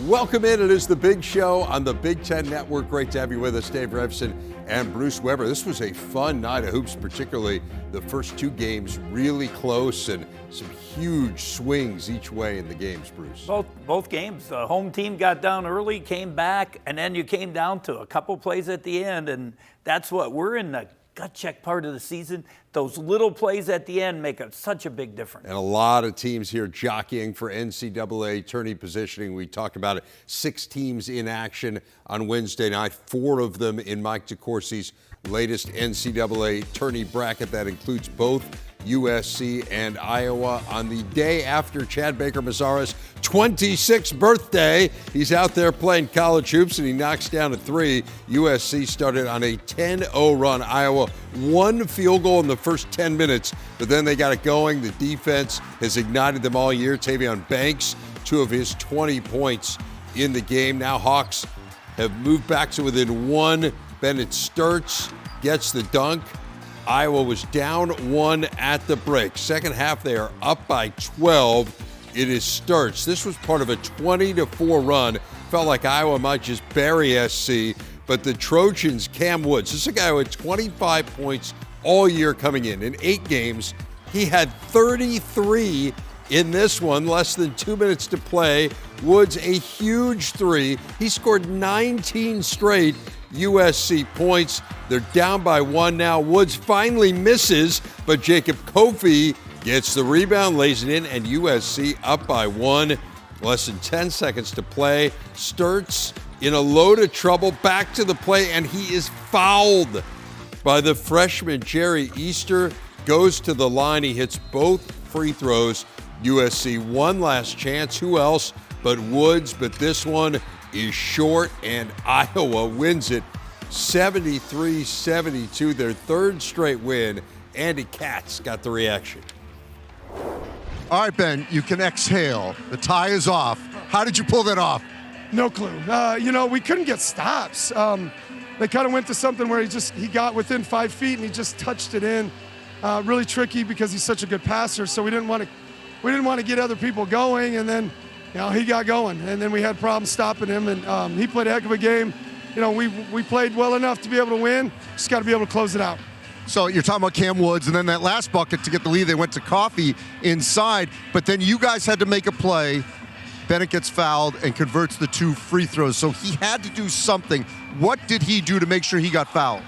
Welcome in. It is the big show on the Big Ten Network. Great to have you with us, Dave Revson and Bruce Weber. This was a fun night of hoops, particularly the first two games really close and some huge swings each way in the games, Bruce. Both games. The home team got down early, came back, and then you came down to a couple plays at the end, and that's what we're in the gut check part of the season. Those little plays at the end make such a big difference. And a lot of teams here jockeying for NCAA tourney positioning. We talked about it. 6 teams in action on Wednesday night, 4 of them in Mike DeCourcy's latest NCAA tourney bracket. That includes both USC and Iowa. On the day after Chad Baker-Mazara's 26th birthday, he's out there playing college hoops and he knocks down a 3. USC started on a 10-0 run. Iowa 1 field goal in the first 10 minutes, but then they got it going. The defense has ignited them all year. Tavion Banks, 2 of his 20 points in the game. Now Hawks have moved back to within 1. Bennett Sturtz gets the dunk. Iowa was down 1 at the break. Second half, they are up by 12. It is Sturtz. This was part of a 20-4 run. Felt like Iowa might just bury SC, but the Trojans, Cam Woods, this is a guy who had 25 points all year coming in. In 8 games, he had 33 in this one, less than 2 minutes to play. Woods, a huge 3. He scored 19 straight USC points. They're down by 1 now. Woods finally misses, but Jacob Kofi gets the rebound, lays it in, and USC up by 1. Less than 10 seconds to play. Sturtz in a load of trouble, back to the play, and he is fouled by the freshman Jerry Easter. Goes to the line. He hits both free throws. USC one last chance. Who else but Woods? But this one is short, and Iowa wins it 73-72, their 3rd straight win. Andy Katz got the reaction. All right, Ben, you can exhale. The tie is off. How did you pull that off? No clue. We couldn't get stops. They kind of went to something where he got within 5 feet and he just touched it in. Really tricky because he's such a good passer, so we didn't want to get other people going, and then he got going, and then we had problems stopping him, and he played a heck of a game. We played well enough to be able to win. Just got to be able to close it out. So you're talking about Cam Woods, and then that last bucket to get the lead, they went to Coffee inside, but then you guys had to make a play. Bennett gets fouled and converts the 2 free throws, so he had to do something. What did he do to make sure he got fouled?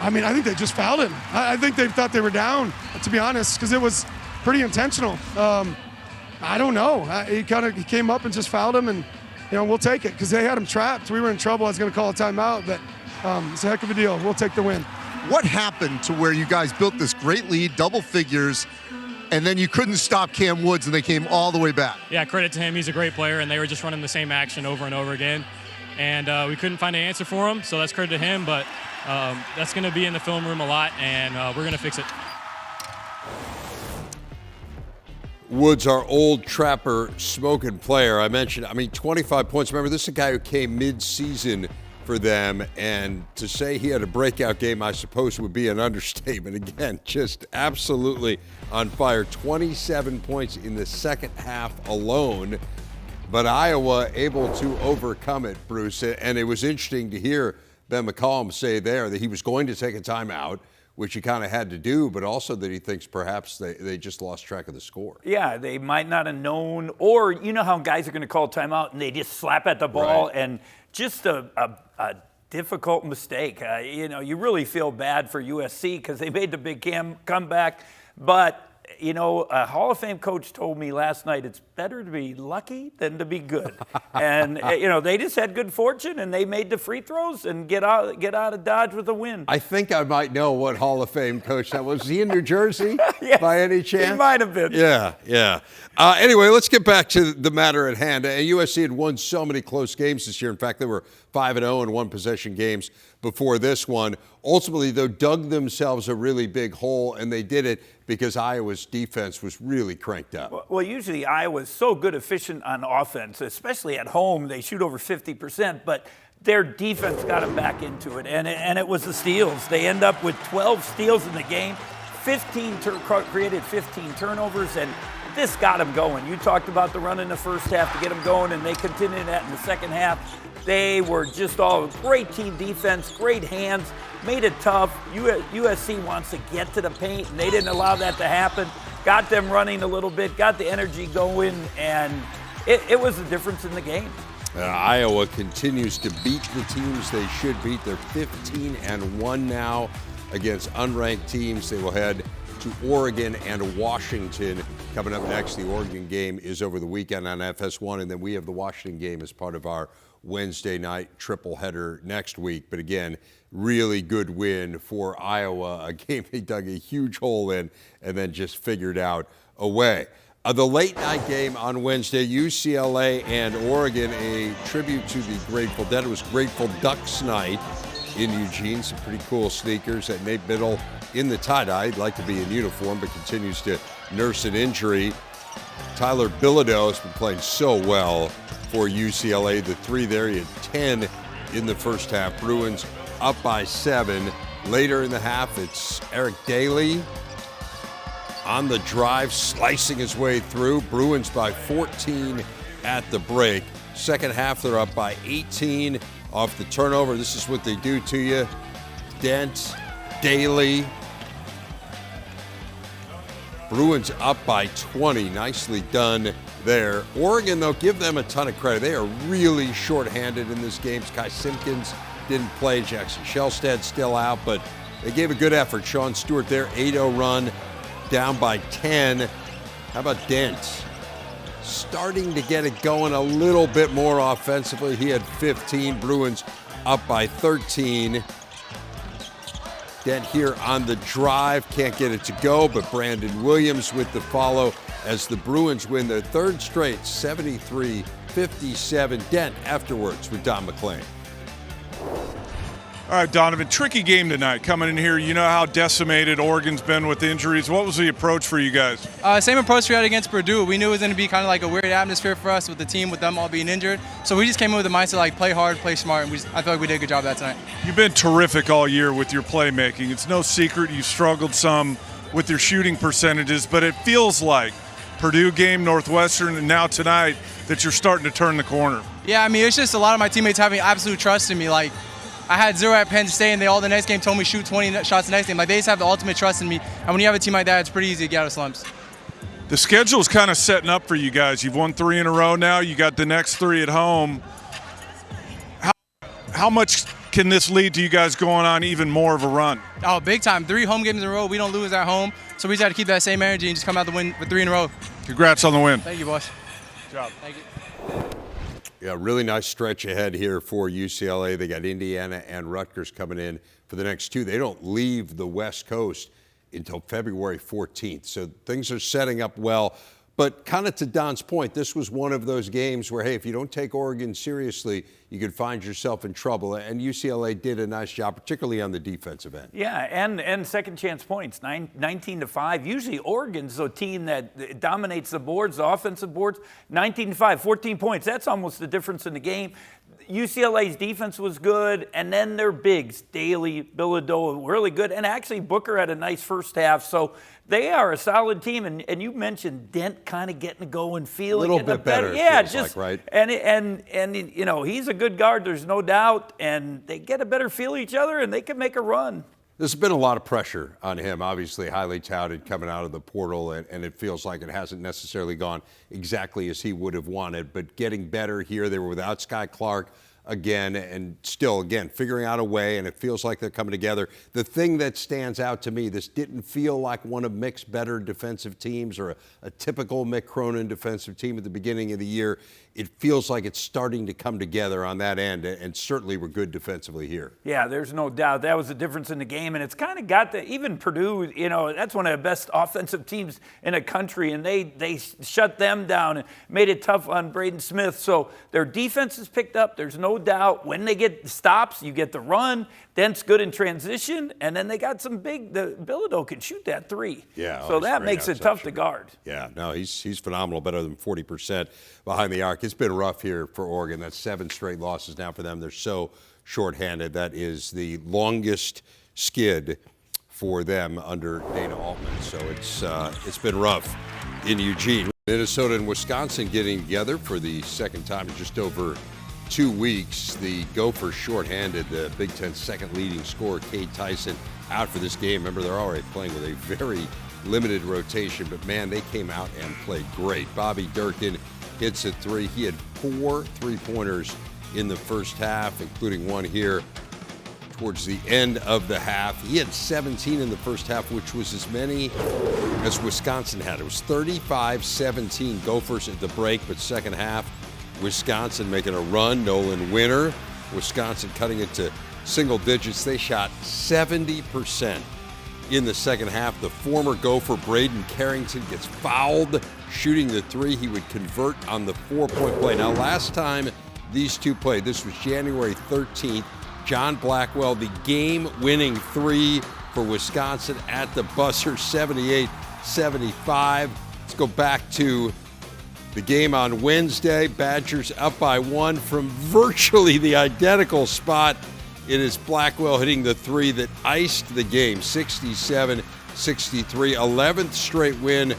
I think they just fouled him. I think they thought they were down, to be honest, because it was pretty intentional. I don't know. He came up and just fouled him, and we'll take it because they had him trapped. We were in trouble. I was going to call a timeout, but it's a heck of a deal. We'll take the win. What happened to where you guys built this great lead, double figures, and then you couldn't stop Cam Woods, and they came all the way back? Yeah, credit to him. He's a great player, and they were just running the same action over and over again. And we couldn't find an answer for him, so that's credit to him. But that's going to be in the film room a lot, and we're going to fix it. Woods, our old Trapper smoking player. I mentioned, 25 points. Remember, this is a guy who came mid-season for them, and to say he had a breakout game, I suppose, would be an understatement. Again, just absolutely on fire. 27 points in the second half alone, but Iowa able to overcome it, Bruce. And it was interesting to hear Ben McCollum say there that he was going to take a timeout, which he kind of had to do, but also that he thinks perhaps they just lost track of the score. Yeah, they might not have known, or you know how guys are going to call timeout and they just slap at the ball, right? And just a difficult mistake. You really feel bad for USC because they made the big comeback, but a Hall of Fame coach told me last night it's better to be lucky than to be good. And, they just had good fortune, and they made the free throws and get out of Dodge with a win. I think I might know what Hall of Fame coach that was. Was he in New Jersey yes, by any chance? He might have been. Yeah. Anyway, let's get back to the matter at hand. USC had won so many close games this year. In fact, they were 5-0 in one-possession games before this one. Ultimately, though, dug themselves a really big hole, and they did it because Iowa's defense was really cranked up. Well, usually Iowa's so good efficient on offense, especially at home. They shoot over 50%, but their defense got them back into it, and it was the steals. They end up with 12 steals in the game, created 15 turnovers, and this got them going. You talked about the run in the first half to get them going, and they continued that in the second half. They were just all great team defense, great hands, made it tough. USC wants to get to the paint, and they didn't allow that to happen. Got them running a little bit, got the energy going, and it was the difference in the game. Iowa continues to beat the teams they should beat. They're 15-1 now against unranked teams. They will head to Oregon and Washington coming up next. The Oregon game is over the weekend on FS1, and then we have the Washington game as part of our Wednesday night triple header next week. But again, really good win for Iowa, a game they dug a huge hole in and then just figured out a way. The late night game on Wednesday, UCLA and Oregon, a tribute to the Grateful Dead. It was Grateful Ducks night in Eugene. Some pretty cool sneakers. That Nate Biddle in the tie-dye. He'd like to be in uniform, but continues to nurse an injury. Tyler Bilodeau has been playing so well for UCLA. The three there, he had 10 in the first half. Bruins up by 7. Later in the half, it's Eric Daly on the drive, slicing his way through. Bruins by 14 at the break. Second half, they're up by 18 off the turnover. This is what they do to you. Dent, Daly. Bruins up by 20. Nicely done there. Oregon, though, give them a ton of credit. They are really shorthanded in this game. Kai Simpkins didn't play. Jackson Shellstead still out, but they gave a good effort. Sean Stewart there, 8-0 run, down by 10. How about Dent? Starting to get it going a little bit more offensively. He had 15. Bruins up by 13. Dent here on the drive, can't get it to go, but Brandon Williams with the follow as the Bruins win their third straight, 73-57. Dent afterwards with Don McClain. All right, Donovan, tricky game tonight. Coming in here, you know how decimated Oregon's been with injuries. What was the approach for you guys? Same approach we had against Purdue. We knew it was going to be kind of like a weird atmosphere for us with the team, with them all being injured. So we just came in with the mindset like play hard, play smart, and I feel like we did a good job of that tonight. You've been terrific all year with your playmaking. It's no secret you've struggled some with your shooting percentages, but it feels like Purdue game, Northwestern, and now tonight that you're starting to turn the corner. Yeah, I mean, it's just a lot of my teammates having absolute trust in me. Like, I had 0 at Penn State, and they all the next game told me shoot 20 shots the next game. Like, they just have the ultimate trust in me. And when you have a team like that, it's pretty easy to get out of slumps. The schedule's kind of setting up for you guys. You've won 3 in a row now. You got the next 3 at home. How much can this lead to you guys going on even more of a run? Oh, big time. 3 home games in a row. We don't lose at home. So we just got to keep that same energy and just come out the win with 3 in a row. Congrats on the win. Thank you, boys. Good job. Thank you. Yeah, really nice stretch ahead here for UCLA. They got Indiana and Rutgers coming in for the next 2. They don't leave the West Coast until February 14th. So things are setting up well. But kind of to Don's point, this was one of those games where, hey, if you don't take Oregon seriously, you could find yourself in trouble. And UCLA did a nice job, particularly on the defensive end. Yeah, and second chance points, 19-5. Usually Oregon's a team that dominates the boards, the offensive boards. 19-5, 14 points. That's almost the difference in the game. UCLA's defense was good, and then their bigs, Daly, Bilodeau, really good. And actually Booker had a nice first half. So they are a solid team, and you mentioned Dent kind of getting to go and feeling a little bit better. Yeah, just just like, right? And you know, he's a good guard. There's no doubt, and they get a better feel of each other, and they can make a run. There's been a lot of pressure on him, obviously highly touted coming out of the portal, and it feels like it hasn't necessarily gone exactly as he would have wanted, but getting better here. They were without Sky Clark again, and still, again, figuring out a way, and it feels like they're coming together. The thing that stands out to me, this didn't feel like one of Mick's better defensive teams or a typical Mick Cronin defensive team at the beginning of the year. It feels like it's starting to come together on that end, and certainly we're good defensively here. Yeah, there's no doubt. That was the difference in the game, and it's kind of got even Purdue, you know, that's one of the best offensive teams in the country, and they shut them down and made it tough on Braden Smith. So their defense is picked up. There's no doubt. When they get stops, you get the run. Dent's good in transition, and then they got some big. The Bilodeau can shoot that 3. Yeah. So that makes it tough to guard. Yeah. No, he's phenomenal. Better than 40% behind the arc. It's been rough here for Oregon. That's 7 straight losses now for them. They're so shorthanded. That is the longest skid for them under Dana Altman. So it's been rough. in Eugene. Minnesota and Wisconsin getting together for the second time in just over 2 weeks. The Gophers shorthanded. The Big Ten's second leading scorer, Cade Tyson, out for this game. Remember, they're already playing with a very limited rotation, but man, they came out and played great. Bobby Durkin hits a three. He had 4 3-pointers in the first half, including one here towards the end of the half. He had 17 in the first half, which was as many as Wisconsin had. It was 35-17 Gophers at the break, but second half, Wisconsin making a run. Nolan Winter, Wisconsin cutting it to single digits. They shot 70% in the second half. The former Gopher Braden Carrington gets fouled shooting the three. He would convert on the 4-point play. Now, last time these two played, this was January 13th, John Blackwell, the game-winning three for Wisconsin at the buzzer, 78-75. Let's go back to the game on Wednesday. Badgers up by 1 from virtually the identical spot. It is Blackwell hitting the three that iced the game, 67-63. 11th straight win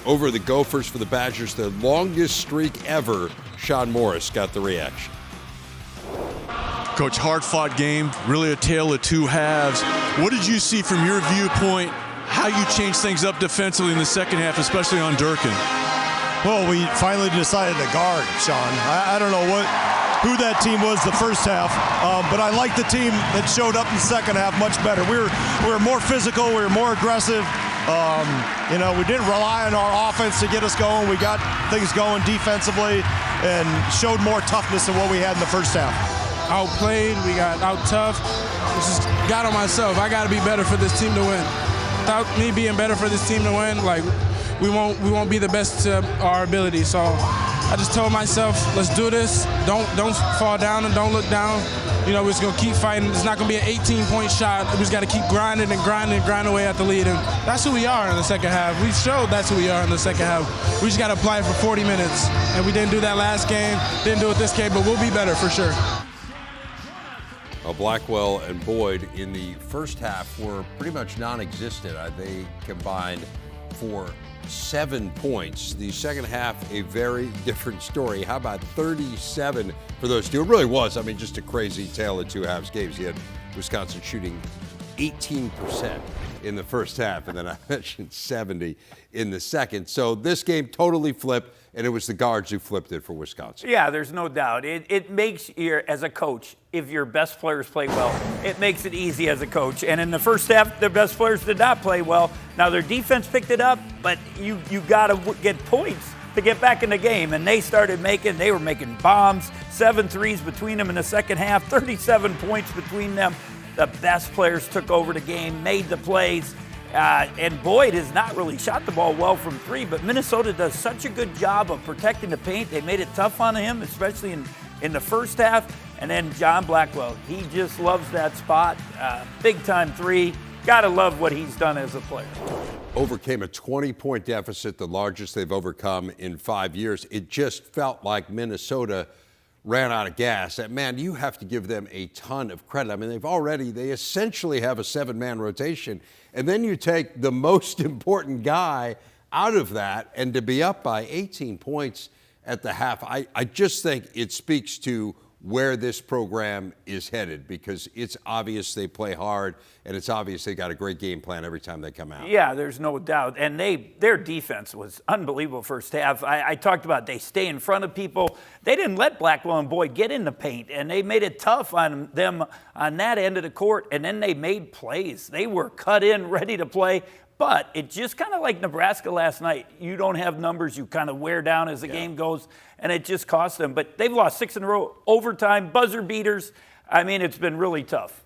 over the Gophers for the Badgers, the longest streak ever. Sean Morris got the reaction. Coach, hard-fought game, really a tale of two halves. What did you see from your viewpoint, how you changed things up defensively in the second half, especially on Durkin? Well, we finally decided to guard, Sean. I don't know who that team was the first half, but I like the team that showed up in the second half much better. We were more physical, we were more aggressive. We didn't rely on our offense to get us going. We got things going defensively and showed more toughness than what we had in the first half. Outplayed, we got out tough. Just got on myself. I got to be better for this team to win. Without me being better for this team to win, we won't be the best to our ability. So I just told myself, let's do this. Don't fall down and don't look down. We're just gonna keep fighting. It's not gonna be an 18-point shot. We just got to keep grinding and grind away at the lead. And that's who we are in the second half. We showed that's who we are in the second half. We just got to apply it for 40 minutes, and we didn't do that last game. Didn't do it this game, but we'll be better for sure. Blackwell and Boyd in the first half were pretty much non-existent. They combined for 7 points. The second half, a very different story. How about 37 for those two? It really was, just a crazy tale of two halves games. You had Wisconsin shooting 18% in the first half, and then I mentioned 70 in the second. So this game totally flipped, and it was the guards who flipped it for Wisconsin. Yeah, there's no doubt. It makes as a coach, if your best players play well, it makes it easy as a coach. And in the first half, their best players did not play well. Now their defense picked it up, but you got to get points to get back in the game. And they were making bombs, 7 threes between them in the second half, 37 points between them. The best players took over the game, made the plays. And Boyd has not really shot the ball well from three, but Minnesota does such a good job of protecting the paint. They made it tough on him, especially in the first half. And then John Blackwell, he just loves that spot. Big-time three. Got to love what he's done as a player. Overcame a 20-point deficit, the largest they've overcome in 5 years. It just felt like Minnesota ran out of gas. Man, you have to give them a ton of credit. They essentially have a 7-man rotation. And then you take the most important guy out of that, and to be up by 18 points at the half, I just think it speaks to where this program is headed, because it's obvious they play hard, and it's obvious they got a great game plan every time they come out. Yeah, there's no doubt. And their defense was unbelievable first half. I talked about they stay in front of people. They didn't let Blackwell and Boyd get in the paint, and they made it tough on them on that end of the court, and then they made plays. They were cut in, ready to play. But it just kind of like Nebraska last night. You don't have numbers. You kind of wear down as the game goes, and it just cost them. But they've lost 6 in a row, overtime, buzzer beaters. It's been really tough.